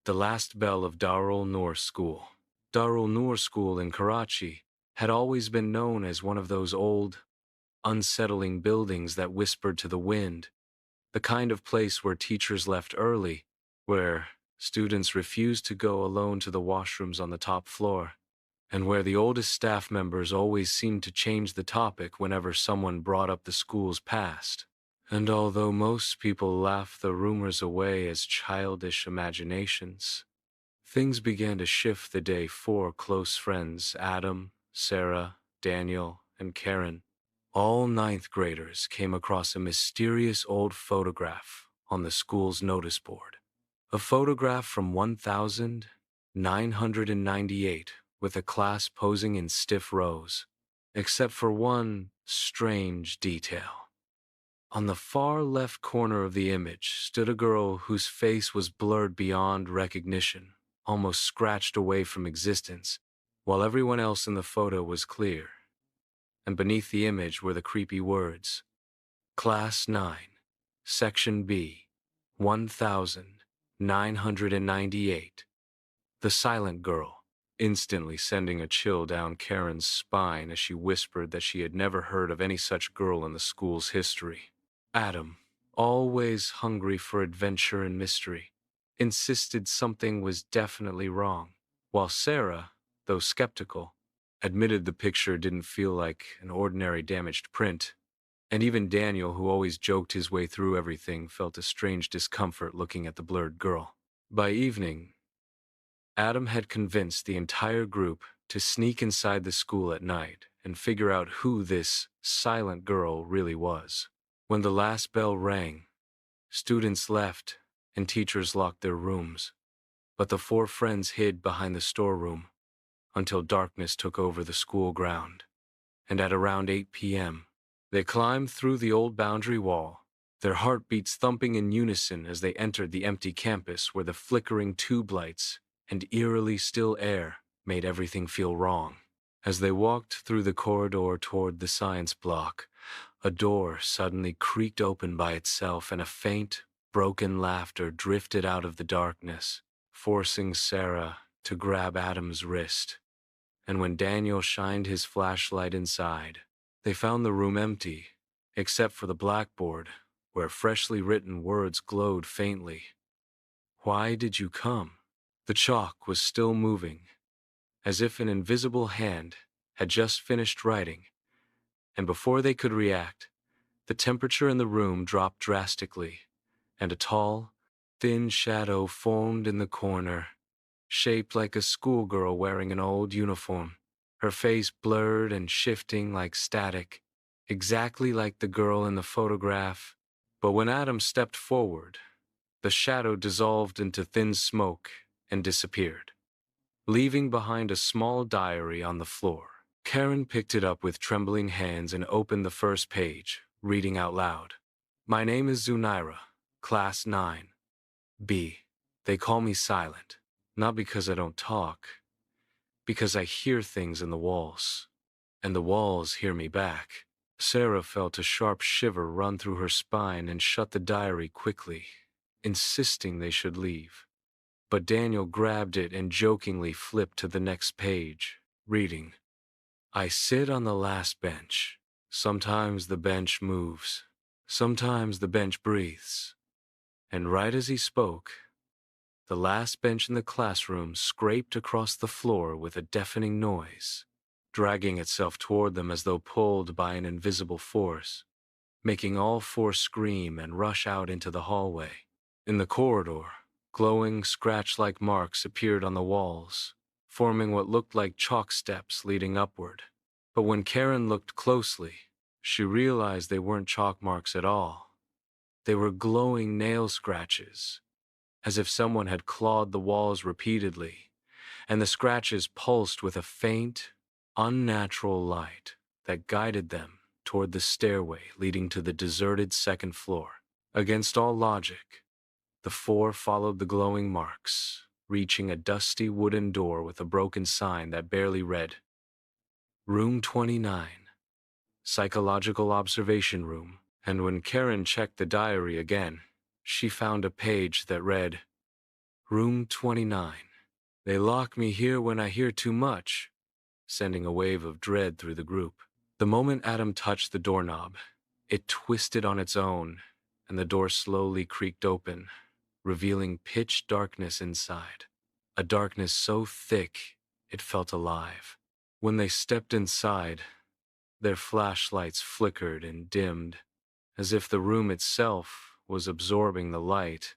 The last bell of Darul Noor School. Darul Noor School in Karachi had always been known as one of those old, unsettling buildings that whispered to the wind, the kind of place where teachers left early, where students refused to go alone to the washrooms on the top floor, and where the oldest staff members always seemed to change the topic whenever someone brought up the school's past. And although most people laughed the rumors away as childish imaginations, things began to shift the day four close friends, Adam, Sarah, Daniel, and Karen, all ninth graders, came across a mysterious old photograph on the school's notice board. A photograph from 1998 with a class posing in stiff rows, except for one strange detail. On the far left corner of the image stood a girl whose face was blurred beyond recognition, almost scratched away from existence, while everyone else in the photo was clear. And beneath the image were the creepy words, Class 9, Section B, 1998. The silent girl, instantly sending a chill down Karen's spine as she whispered that she had never heard of any such girl in the school's history. Adam, always hungry for adventure and mystery, insisted something was definitely wrong, while Sarah, though skeptical, admitted the picture didn't feel like an ordinary damaged print, and even Daniel, who always joked his way through everything, felt a strange discomfort looking at the blurred girl. By evening, Adam had convinced the entire group to sneak inside the school at night and figure out who this silent girl really was. When the last bell rang, students left and teachers locked their rooms, but the four friends hid behind the storeroom until darkness took over the school ground. And at around 8 p.m., they climbed through the old boundary wall, their heartbeats thumping in unison as they entered the empty campus where the flickering tube lights and eerily still air made everything feel wrong. As they walked through the corridor toward the science block, a door suddenly creaked open by itself and a faint, broken laughter drifted out of the darkness, forcing Sarah to grab Adam's wrist. And when Daniel shined his flashlight inside, they found the room empty, except for the blackboard, where freshly written words glowed faintly. Why did you come? The chalk was still moving, as if an invisible hand had just finished writing, and before they could react, the temperature in the room dropped drastically, and a tall, thin shadow formed in the corner, shaped like a schoolgirl wearing an old uniform, her face blurred and shifting like static, exactly like the girl in the photograph. But when Adam stepped forward, the shadow dissolved into thin smoke and disappeared, leaving behind a small diary on the floor. Karen picked it up with trembling hands and opened the first page, reading out loud. My name is Zunaira, Class 9, B. They call me silent, not because I don't talk, because I hear things in the walls, and the walls hear me back. Sarah felt a sharp shiver run through her spine and shut the diary quickly, insisting they should leave. But Daniel grabbed it and jokingly flipped to the next page, reading, I sit on the last bench. Sometimes the bench moves. Sometimes the bench breathes. And right as he spoke, the last bench in the classroom scraped across the floor with a deafening noise, dragging itself toward them as though pulled by an invisible force, making all four scream and rush out into the hallway. In the corridor, glowing scratch-like marks appeared on the walls, forming what looked like chalk steps leading upward. But when Karen looked closely, she realized they weren't chalk marks at all. They were glowing nail scratches, as if someone had clawed the walls repeatedly, and the scratches pulsed with a faint, unnatural light that guided them toward the stairway leading to the deserted second floor. Against all logic, the four followed the glowing marks, reaching a dusty wooden door with a broken sign that barely read, Room 29, Psychological Observation Room. And when Karen checked the diary again, she found a page that read, Room 29. They lock me here when I hear too much, sending a wave of dread through the group. The moment Adam touched the doorknob, it twisted on its own, and the door slowly creaked open, revealing pitch darkness inside. A darkness so thick it felt alive. When they stepped inside, their flashlights flickered and dimmed, as if the room itself was absorbing the light,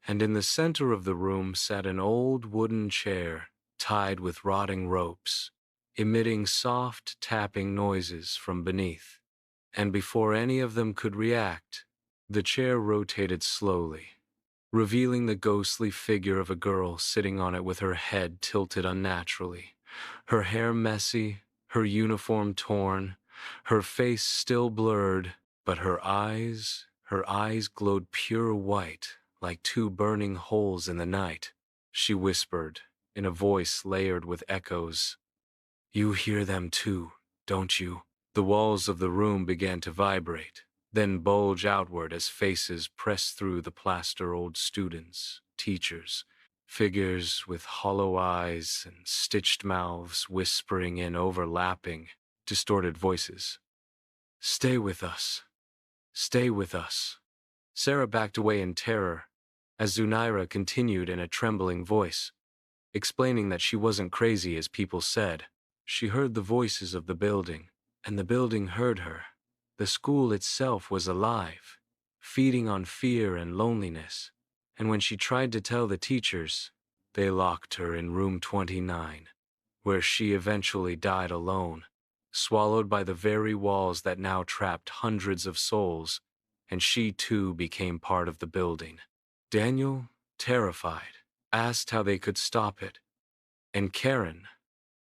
and in the center of the room sat an old wooden chair tied with rotting ropes, emitting soft tapping noises from beneath. And before any of them could react, the chair rotated slowly, revealing the ghostly figure of a girl sitting on it with her head tilted unnaturally, her hair messy, her uniform torn, her face still blurred, but her eyes glowed pure white, like two burning holes in the night. She whispered, in a voice layered with echoes, "You hear them too, don't you?" The walls of the room began to vibrate, then bulge outward as faces pressed through the plaster old students, teachers, figures with hollow eyes and stitched mouths whispering in overlapping, distorted voices. "Stay with us. Stay with us." Sarah backed away in terror, as Zunaira continued in a trembling voice, explaining that she wasn't crazy as people said. She heard the voices of the building, and the building heard her. The school itself was alive, feeding on fear and loneliness, and when she tried to tell the teachers, they locked her in room 29, where she eventually died alone, swallowed by the very walls that now trapped hundreds of souls, and she too became part of the building. Daniel, terrified, asked how they could stop it, and Karen,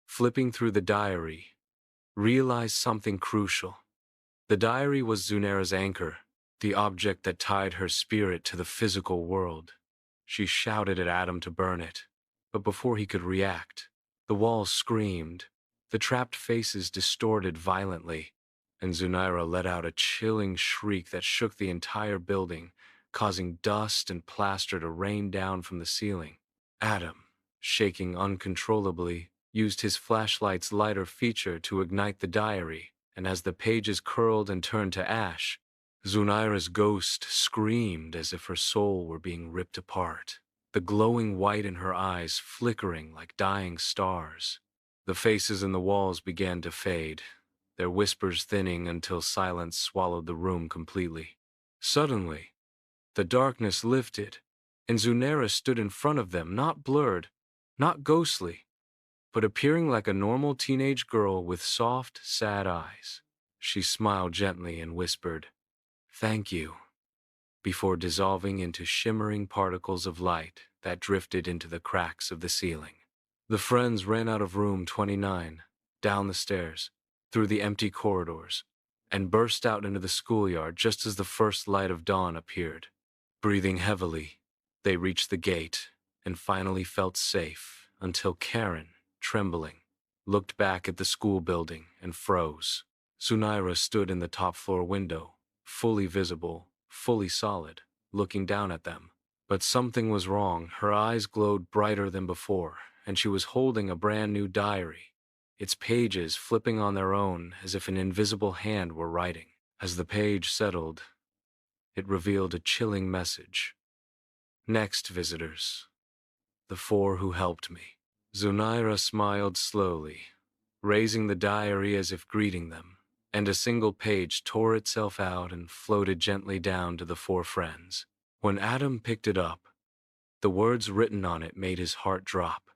flipping through the diary, realized something crucial. The diary was Zunaira's anchor, the object that tied her spirit to the physical world. She shouted at Adam to burn it, but before he could react, the walls screamed, the trapped faces distorted violently, and Zunaira let out a chilling shriek that shook the entire building, causing dust and plaster to rain down from the ceiling. Adam, shaking uncontrollably, used his flashlight's lighter feature to ignite the diary, and as the pages curled and turned to ash, Zunaira's ghost screamed as if her soul were being ripped apart, the glowing white in her eyes flickering like dying stars. The faces in the walls began to fade, their whispers thinning until silence swallowed the room completely. Suddenly, the darkness lifted, and Zunaira stood in front of them, not blurred, not ghostly, but appearing like a normal teenage girl with soft, sad eyes. She smiled gently and whispered, "Thank you," before dissolving into shimmering particles of light that drifted into the cracks of the ceiling. The friends ran out of room 29, down the stairs, through the empty corridors, and burst out into the schoolyard just as the first light of dawn appeared. Breathing heavily, they reached the gate and finally felt safe until Karen, trembling, looked back at the school building and froze. Zunaira stood in the top floor window, fully visible, fully solid, looking down at them. But something was wrong. Her eyes glowed brighter than before, and she was holding a brand new diary, its pages flipping on their own as if an invisible hand were writing. As the page settled, it revealed a chilling message. "Next visitors, the four who helped me." Zunaira smiled slowly, raising the diary as if greeting them, and a single page tore itself out and floated gently down to the four friends. When Adam picked it up, the words written on it made his heart drop.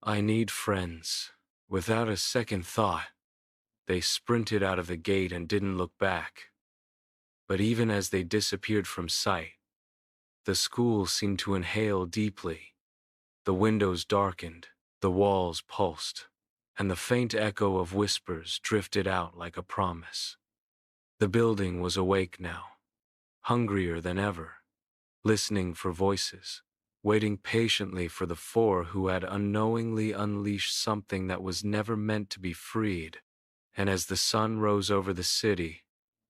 "I need friends." Without a second thought, they sprinted out of the gate and didn't look back. But even as they disappeared from sight, the school seemed to inhale deeply. The windows darkened, the walls pulsed, and the faint echo of whispers drifted out like a promise. The building was awake now, hungrier than ever, listening for voices, waiting patiently for the four who had unknowingly unleashed something that was never meant to be freed. And as the sun rose over the city,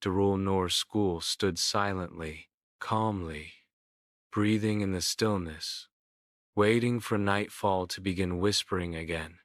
Darul Noor School stood silently, calmly, breathing in the stillness, waiting for nightfall to begin whispering again.